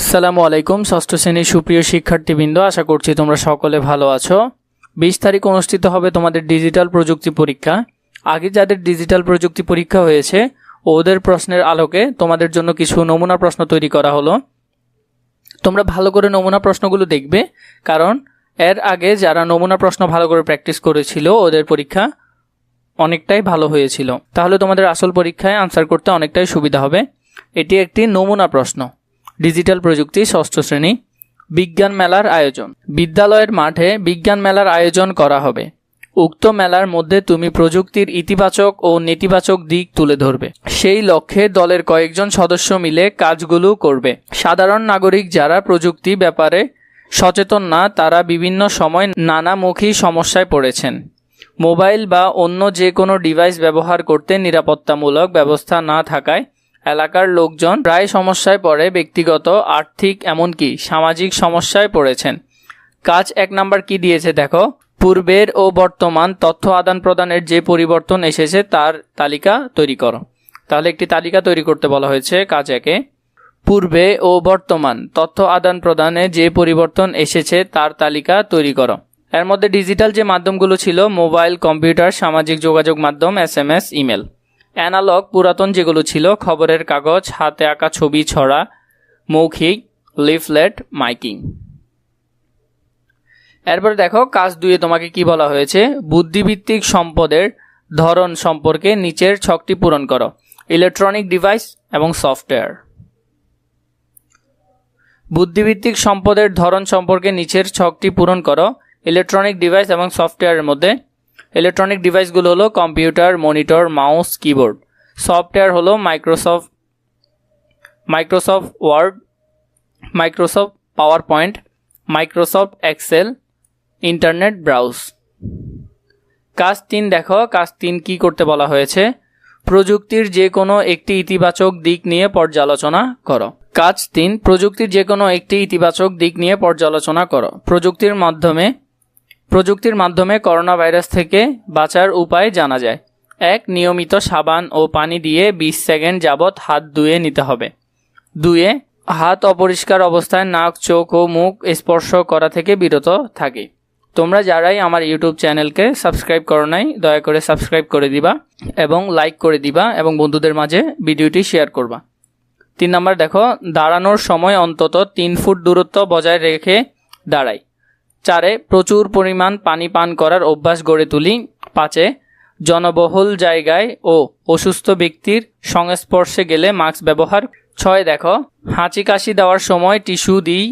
আসসালামু আলাইকুম। ষষ্ঠ শ্রেণীর সুপ্রিয় শিক্ষার্থীবৃন্দ, আশা করছি তোমরা সকলে ভালো আছো। 20 তারিখ অনুষ্ঠিত হবে তোমাদের ডিজিটাল প্রযুক্তি পরীক্ষা। আগে যাদের ডিজিটাল প্রযুক্তি পরীক্ষা হয়েছে ওদের প্রশ্নের আলোকে তোমাদের জন্য কিছু নমুনা প্রশ্ন তৈরি করা হলো। তোমরা ভালো করে নমুনা প্রশ্নগুলো দেখবে, কারণ এর আগে যারা নমুনা প্রশ্ন ভালো করে প্র্যাকটিস করেছিল ওদের পরীক্ষা অনেকটাই ভালো হয়েছিল। তাহলে তোমাদের আসল পরীক্ষায় আনসার করতে অনেকটাই সুবিধা হবে। এটি একটি নমুনা প্রশ্ন। ডিজিটাল প্রযুক্তি ষষ্ঠ শ্রেণী। বিজ্ঞান মেলার আয়োজন। বিদ্যালয়ের মাঠে বিজ্ঞান মেলার আয়োজন করা হবে। উক্ত মেলার মধ্যে তুমি প্রযুক্তির ইতিবাচক ও নেতিবাচক দিক তুলে ধরবে। সেই লক্ষ্যে দলের কয়েকজন সদস্য মিলে কাজগুলো করবে। সাধারণ নাগরিক যারা প্রযুক্তি ব্যাপারে সচেতন না, তারা বিভিন্ন সময় নানামুখী সমস্যায় পড়েছেন। মোবাইল বা অন্য যে কোনো ডিভাইস ব্যবহার করতে নিরাপত্তামূলক ব্যবস্থা না থাকায় এলাকার লোকজন প্রায় সমস্যায় পড়ে। ব্যক্তিগত, আর্থিক, এমনকি সামাজিক সমস্যায় পড়েছেন। কাজ 1 নাম্বার কি দিয়েছে দেখো। পূর্বের ও বর্তমান তথ্য আদান প্রদানের যে পরিবর্তন এসেছে তার তালিকা তৈরি করো। তাহলে একটি তালিকা তৈরি করতে বলা হয়েছে কাজ 1-এ। পূর্বে ও বর্তমান তথ্য আদান প্রদানে যে পরিবর্তন এসেছে তার তালিকা তৈরি করো। এর মধ্যে ডিজিটাল যে মাধ্যমগুলো ছিল মোবাইল, কম্পিউটার, সামাজিক যোগাযোগ মাধ্যম, SMS, ইমেল। অ্যানালগ পুরাতন যেগুলো ছিল খবরের কাগজ, হাতে আঁকা ছবি, ছড়া, মৌখিক, লিফলেট, মাইকিং। এরপর দেখো কাজ 2-এ তোমাকে কি বলা হয়েছে। বুদ্ধিভিত্তিক সম্পদের ধরন সম্পর্কে নিচের ছকটি পূরণ করো। ইলেকট্রনিক ডিভাইস এবং সফটওয়্যার। বুদ্ধিভিত্তিক সম্পদের ধরন সম্পর্কে নিচের ছকটি পূরণ করো। ইলেকট্রনিক ডিভাইস এবং সফটওয়্যারের মধ্যে ইলেকট্রনিক ডিভাইসগুলো হলো computer, monitor, mouse, keyboard. Software হলো Microsoft Word, Microsoft PowerPoint, Microsoft Excel, internet browse. কাজ 3 দেখো। কাজ 3 কি করতে বলা হয়েছে। প্রযুক্তির যে কোনো একটি ইতিবাচক দিক নিয়ে পর্যালোচনা করো। কাজ 3, প্রযুক্তির যে কোনো একটি ইতিবাচক দিক নিয়ে পর্যালোচনা করো। প্রযুক্তির মাধ্যমে করোনা ভাইরাস থেকে বাঁচার উপায় জানা যায়। 1. নিয়মিত সাবান ও পানি দিয়ে 20 সেকেন্ড যাবৎ হাত ধুয়ে নিতে হবে। 2. হাত অপরিষ্কার অবস্থায় নাক, চোখ ও মুখ স্পর্শ করা থেকে বিরত থাকে। তোমরা যারাই আমার ইউটিউব চ্যানেলকে সাবস্ক্রাইব করো নাই, দয়া করে সাবস্ক্রাইব করে দিবা এবং লাইক করে দিবা এবং বন্ধুদের মাঝে ভিডিওটি শেয়ার করবা। 3 নাম্বার দেখো। দাঁড়ানোর সময় অন্তত 3 ফুট দূরত্ব বজায় রেখে দাঁড়াই। 4. প্রচুর পরিমাণ পানি পান করার অভ্যাস গড়ে তুলি। 5. জনবহুল জায়গায় ও অসুস্থ ব্যক্তির সংস্পর্শে গেলে মাস্ক ব্যবহার। 6 দেখো। হাঁচি কাশি দেওয়ার সময় টিস্যু দিই,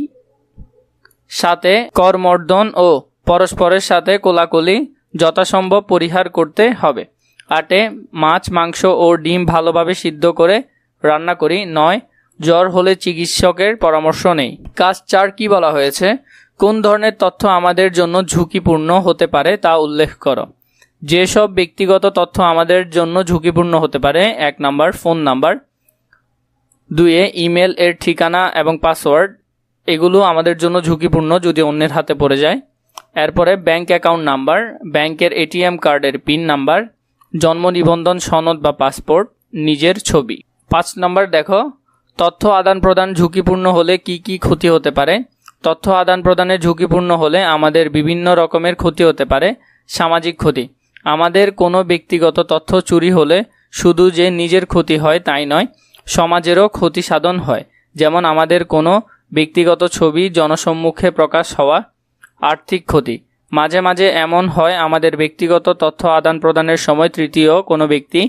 সাথে করমর্দন ও পরস্পরের সাথে কোলাকুলি যথাসম্ভব পরিহার করতে হবে। 8. মাছ, মাংস ও ডিম ভালোভাবে সিদ্ধ করে রান্না করি। 9. জ্বর হলে চিকিৎসকের পরামর্শ নেই। কাজ 4 কি বলা হয়েছে। কোন ধরনের তথ্য আমাদের জন্য ঝুঁকিপূর্ণ হতে পারে তা উল্লেখ করো। যেসব ব্যক্তিগত তথ্য আমাদের জন্য ঝুঁকিপূর্ণ হতে পারে। 1 নাম্বার ফোন নাম্বার। 2. ইমেল এর ঠিকানা এবং পাসওয়ার্ড, এগুলো আমাদের জন্য ঝুঁকিপূর্ণ যদি অন্যের হাতে পড়ে যায়। এরপরে ব্যাংক অ্যাকাউন্ট নাম্বার, ব্যাংকের ATM কার্ডের পিন নাম্বার, জন্ম নিবন্ধন সনদ বা পাসপোর্ট, নিজের ছবি। 5 নাম্বার দেখো। তথ্য আদান প্রদান ঝুঁকিপূর্ণ হলে কি কি ক্ষতি হতে পারে। তথ্য আদান প্রদানের ঝুঁকিপূর্ণ হলে আমাদের বিভিন্ন রকমের ক্ষতি হতে পারে। সামাজিক ক্ষতি, আমাদের কোনো ব্যক্তিগত তথ্য চুরি হলে শুধু যে নিজের ক্ষতি হয় তাই নয়, সমাজেরও ক্ষতি সাধন হয়, যেমন আমাদের কোনো ব্যক্তিগত ছবি জনসম্মুখে প্রকাশ হওয়া। আর্থিক ক্ষতি, মাঝে মাঝে এমন হয় আমাদের ব্যক্তিগত তথ্য আদান প্রদানের সময় তৃতীয় কোনো ব্যক্তি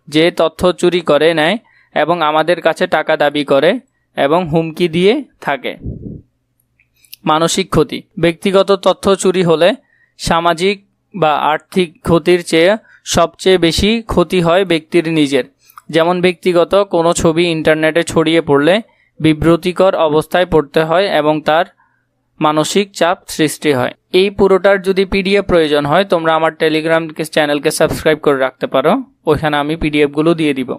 যে তথ্য চুরি করে নেয় এবং আমাদের কাছে টাকা দাবি করে এবং হুমকি দিয়ে থাকে। মানসিক ক্ষতি, ব্যক্তিগত তথ্য চুরি হলে সামাজিক বা আর্থিক ক্ষতির চেয়ে সবচেয়ে বেশি ক্ষতি হয় ব্যক্তির নিজের, যেমন ব্যক্তিগত কোনো ছবি ইন্টারনেটে ছড়িয়ে পড়লে বিব্রতিকর অবস্থায় পড়তে হয় এবং তার মানসিক চাপ সৃষ্টি হয়। এই পুরোটার যদি PDF প্রয়োজন হয় তোমরা আমার টেলিগ্রাম চ্যানেলকে সাবস্ক্রাইব করে রাখতে পারো, ওইখানে আমি PDF গুলো দিয়ে দিব।